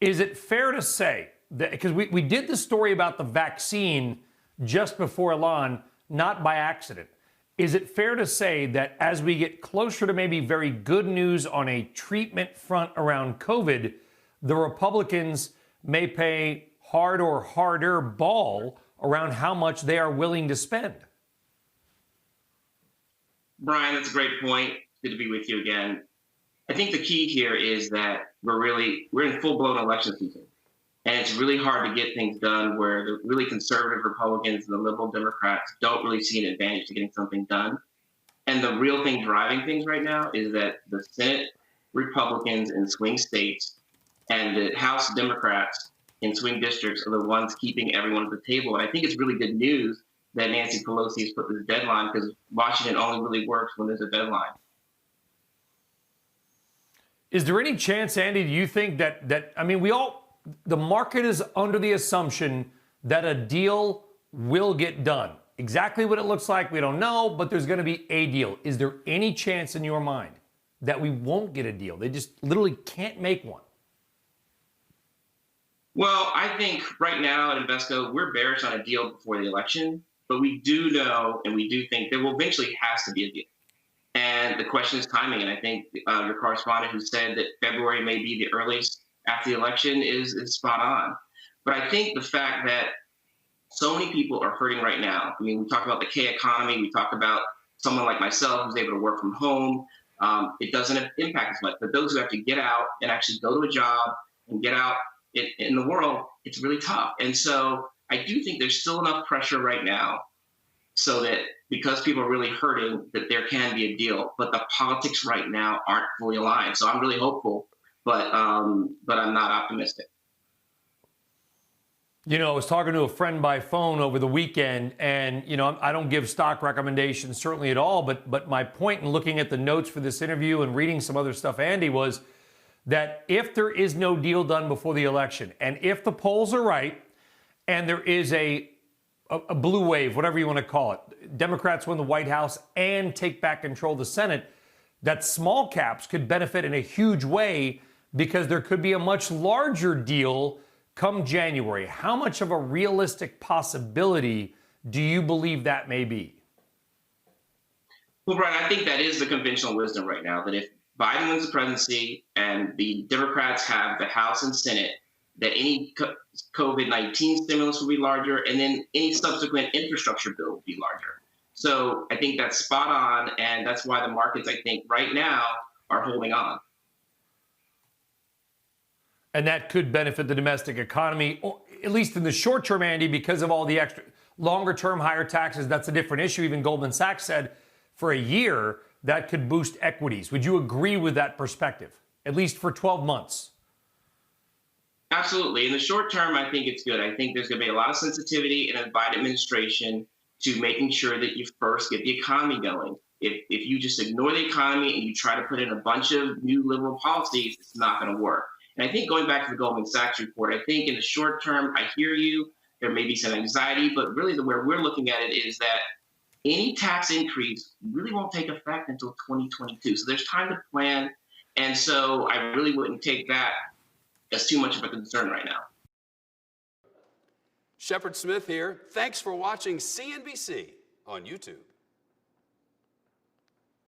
Is it fair to say that, because we did the story about the vaccine just before Elon, not by accident. Is it fair to say that as we get closer to maybe very good news on a treatment front around COVID, the Republicans may pay hard or harder ball around how much they are willing to spend? Brian, that's a great point. Good to be with you again. I think the key here is that we're in full-blown election season. And it's really hard to get things done where the really conservative Republicans and the liberal Democrats don't really see an advantage to getting something done. And the real thing driving things right now is that the Senate Republicans in swing states and the House Democrats in swing districts are the ones keeping everyone at the table. And I think it's really good news that Nancy Pelosi has put this deadline, because Washington only really works when there's a deadline. Is there any chance, Andy, do you think that I mean, the market is under the assumption that a deal will get done. Exactly what it looks like, we don't know, but there's going to be a deal. Is there any chance in your mind that we won't get a deal? They just literally can't make one. Well, I think right now at Invesco, we're bearish on a deal before the election, but we do know and we do think there will eventually has to be a deal. And the question is timing. And I think your correspondent who said that February may be the earliest after the election is spot on. But I think the fact that so many people are hurting right now. I mean, we talk about the K economy. We talk about someone like myself who's able to work from home. It doesn't impact as much. But those who have to get out and actually go to a job and get out in the world, it's really tough. And so I do think there's still enough pressure right now so that because people are really hurting, that there can be a deal. But the politics right now aren't fully aligned. So I'm really hopeful, but I'm not optimistic. You know, I was talking to a friend by phone over the weekend, and, you know, I don't give stock recommendations certainly at all, but my point in looking at the notes for this interview and reading some other stuff, Andy, was that if there is no deal done before the election, and if the polls are right, and there is a blue wave, whatever you want to call it, Democrats win the White House and take back control of the Senate, that small caps could benefit in a huge way because there could be a much larger deal come January. How much of a realistic possibility do you believe that may be? Well, Brian, I think that is the conventional wisdom right now, that if Biden wins the presidency and the Democrats have the House and Senate, that any COVID-19 stimulus will be larger, and then any subsequent infrastructure bill will be larger. So I think that's spot on, and that's why the markets, I think, right now are holding on. And that could benefit the domestic economy, at least in the short term, Andy, because of all the extra longer term higher taxes. That's a different issue. Even Goldman Sachs said for a year that could boost equities. Would you agree with that perspective, at least for 12 months? Absolutely. In the short term, I think it's good. I think there's going to be a lot of sensitivity in the Biden administration to making sure that you first get the economy going. If you just ignore the economy and you try to put in a bunch of new liberal policies, it's not going to work. And I think going back to the Goldman Sachs report, I think in the short term, I hear you, there may be some anxiety, but really the way we're looking at it is that any tax increase really won't take effect until 2022. So there's time to plan. And so I really wouldn't take that as too much of a concern right now. Shepard Smith here. Thanks for watching CNBC on YouTube.